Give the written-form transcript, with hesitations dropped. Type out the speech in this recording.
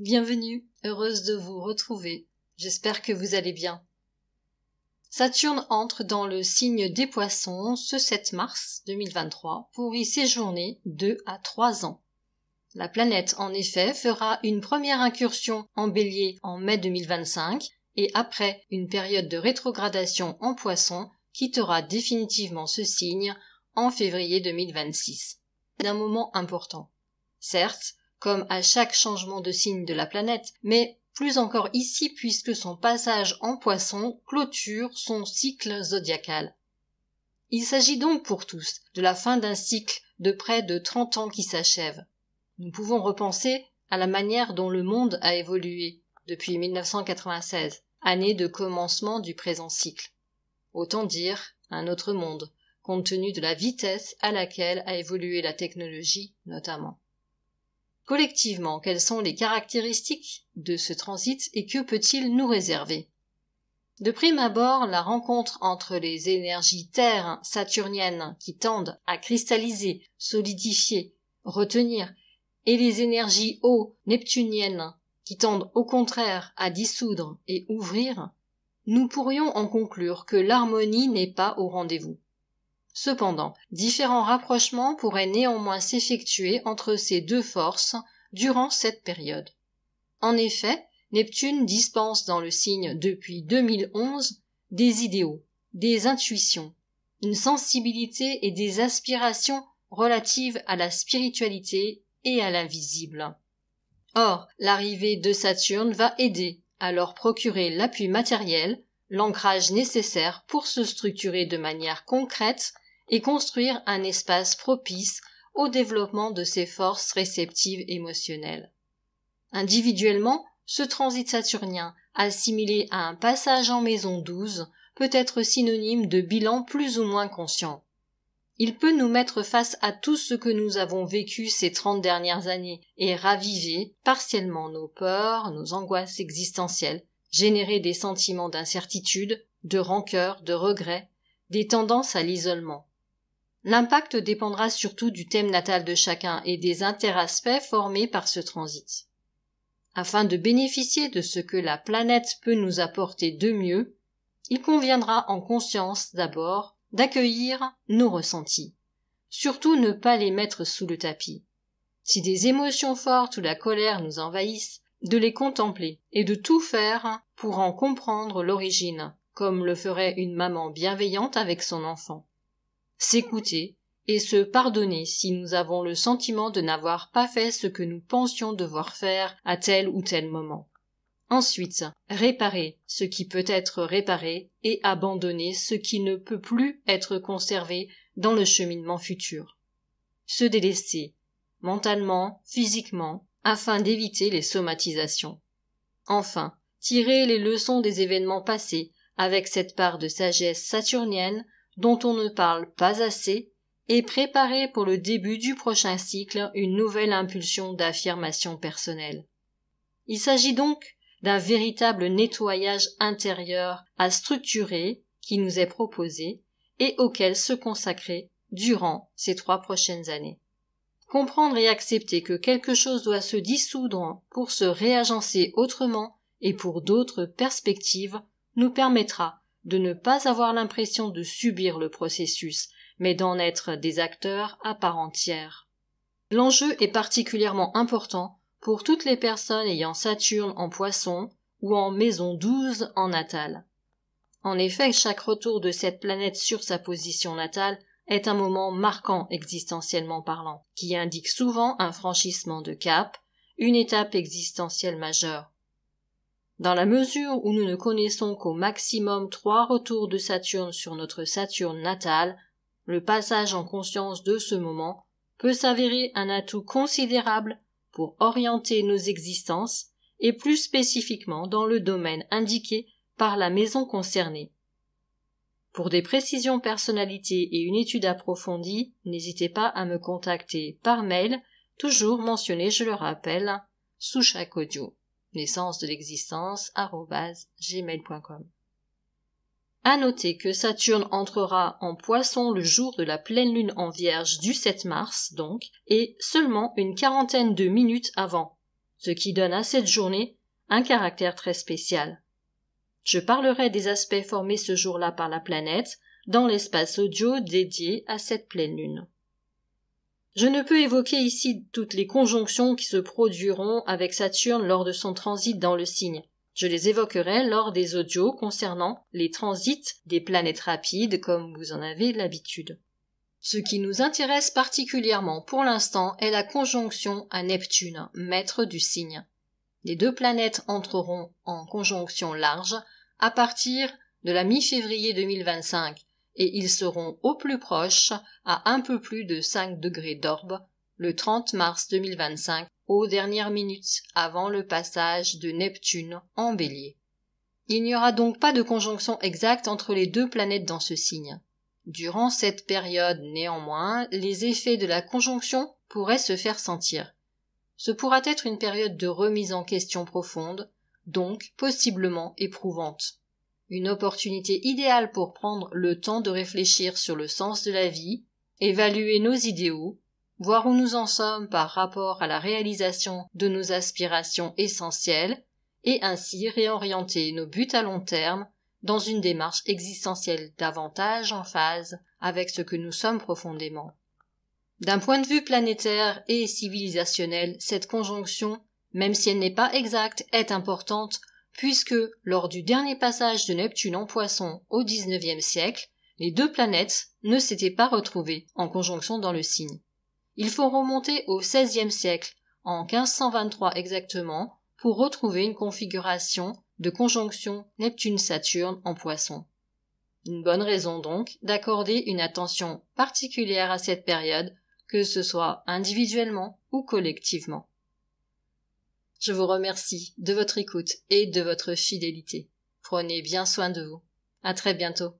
Bienvenue, heureuse de vous retrouver. J'espère que vous allez bien. Saturne entre dans le signe des Poissons ce 7 mars 2023 pour y séjourner 2 à 3 ans. La planète, en effet, fera une première incursion en Bélier en mai 2025 et après une période de rétrogradation en Poissons quittera définitivement ce signe en février 2026. C'est un moment important. Certes, comme à chaque changement de signe de la planète, mais plus encore ici puisque son passage en Poisson clôture son cycle zodiacal. Il s'agit donc pour tous de la fin d'un cycle de près de 30 ans qui s'achève. Nous pouvons repenser à la manière dont le monde a évolué depuis 1996, année de commencement du présent cycle. Autant dire un autre monde, compte tenu de la vitesse à laquelle a évolué la technologie notamment. Collectivement, quelles sont les caractéristiques de ce transit et que peut-il nous réserver? De prime abord, la rencontre entre les énergies terre saturniennes qui tendent à cristalliser, solidifier, retenir, et les énergies eau neptuniennes qui tendent au contraire à dissoudre et ouvrir, nous pourrions en conclure que l'harmonie n'est pas au rendez-vous. Cependant, différents rapprochements pourraient néanmoins s'effectuer entre ces deux forces durant cette période. En effet, Neptune dispense dans le signe depuis 2011 des idéaux, des intuitions, une sensibilité et des aspirations relatives à la spiritualité et à l'invisible. Or, l'arrivée de Saturne va aider à leur procurer l'appui matériel, l'ancrage nécessaire pour se structurer de manière concrète et construire un espace propice au développement de ces forces réceptives émotionnelles. Individuellement, ce transit saturnien, assimilé à un passage en maison 12, peut être synonyme de bilan plus ou moins conscient. Il peut nous mettre face à tout ce que nous avons vécu ces 30 dernières années et raviver partiellement nos peurs, nos angoisses existentielles, générer des sentiments d'incertitude, de rancœur, de regret, des tendances à l'isolement. L'impact dépendra surtout du thème natal de chacun et des interaspects formés par ce transit. Afin de bénéficier de ce que la planète peut nous apporter de mieux, il conviendra en conscience d'abord d'accueillir nos ressentis. Surtout ne pas les mettre sous le tapis. Si des émotions fortes ou la colère nous envahissent, de les contempler et de tout faire pour en comprendre l'origine, comme le ferait une maman bienveillante avec son enfant. S'écouter et se pardonner si nous avons le sentiment de n'avoir pas fait ce que nous pensions devoir faire à tel ou tel moment. Ensuite, réparer ce qui peut être réparé et abandonner ce qui ne peut plus être conservé dans le cheminement futur. Se délester, mentalement, physiquement, afin d'éviter les somatisations. Enfin, tirer les leçons des événements passés avec cette part de sagesse saturnienne dont on ne parle pas assez, et préparer pour le début du prochain cycle une nouvelle impulsion d'affirmation personnelle. Il s'agit donc d'un véritable nettoyage intérieur à structurer qui nous est proposé et auquel se consacrer durant ces 3 prochaines années. Comprendre et accepter que quelque chose doit se dissoudre pour se réagencer autrement et pour d'autres perspectives nous permettra de ne pas avoir l'impression de subir le processus, mais d'en être des acteurs à part entière. L'enjeu est particulièrement important pour toutes les personnes ayant Saturne en Poisson ou en maison 12 en natal. En effet, chaque retour de cette planète sur sa position natale est un moment marquant existentiellement parlant, qui indique souvent un franchissement de cap, une étape existentielle majeure. Dans la mesure où nous ne connaissons qu'au maximum 3 retours de Saturne sur notre Saturne natale, le passage en conscience de ce moment peut s'avérer un atout considérable pour orienter nos existences et plus spécifiquement dans le domaine indiqué par la maison concernée. Pour des précisions personnalités et une étude approfondie, n'hésitez pas à me contacter par mail, toujours mentionné, je le rappelle, sous chaque audio. naissance-de-l'existence@gmail.com. À noter que Saturne entrera en Poisson le jour de la pleine lune en Vierge du 7 mars, donc, et seulement une quarantaine de minutes avant, ce qui donne à cette journée un caractère très spécial. Je parlerai des aspects formés ce jour-là par la planète dans l'espace audio dédié à cette pleine lune. Je ne peux évoquer ici toutes les conjonctions qui se produiront avec Saturne lors de son transit dans le signe. Je les évoquerai lors des audios concernant les transits des planètes rapides comme vous en avez l'habitude. Ce qui nous intéresse particulièrement pour l'instant est la conjonction à Neptune, maître du signe. Les deux planètes entreront en conjonction large à partir de la mi-février 2025 et ils seront au plus proche à un peu plus de 5 degrés d'orbe le 30 mars 2025 aux dernières minutes avant le passage de Neptune en Bélier. Il n'y aura donc pas de conjonction exacte entre les deux planètes dans ce signe. Durant cette période, néanmoins, les effets de la conjonction pourraient se faire sentir. Ce pourra être une période de remise en question profonde, donc possiblement éprouvante. Une opportunité idéale pour prendre le temps de réfléchir sur le sens de la vie, évaluer nos idéaux, voir où nous en sommes par rapport à la réalisation de nos aspirations essentielles, et ainsi réorienter nos buts à long terme dans une démarche existentielle davantage en phase avec ce que nous sommes profondément. D'un point de vue planétaire et civilisationnel, cette conjonction, même si elle n'est pas exacte, est importante puisque, lors du dernier passage de Neptune en Poisson au XIXe siècle, les deux planètes ne s'étaient pas retrouvées en conjonction dans le signe. Il faut remonter au XVIe siècle, en 1523 exactement, pour retrouver une configuration de conjonction Neptune-Saturne en Poisson. Une bonne raison donc d'accorder une attention particulière à cette période, que ce soit individuellement ou collectivement. Je vous remercie de votre écoute et de votre fidélité. Prenez bien soin de vous. À très bientôt.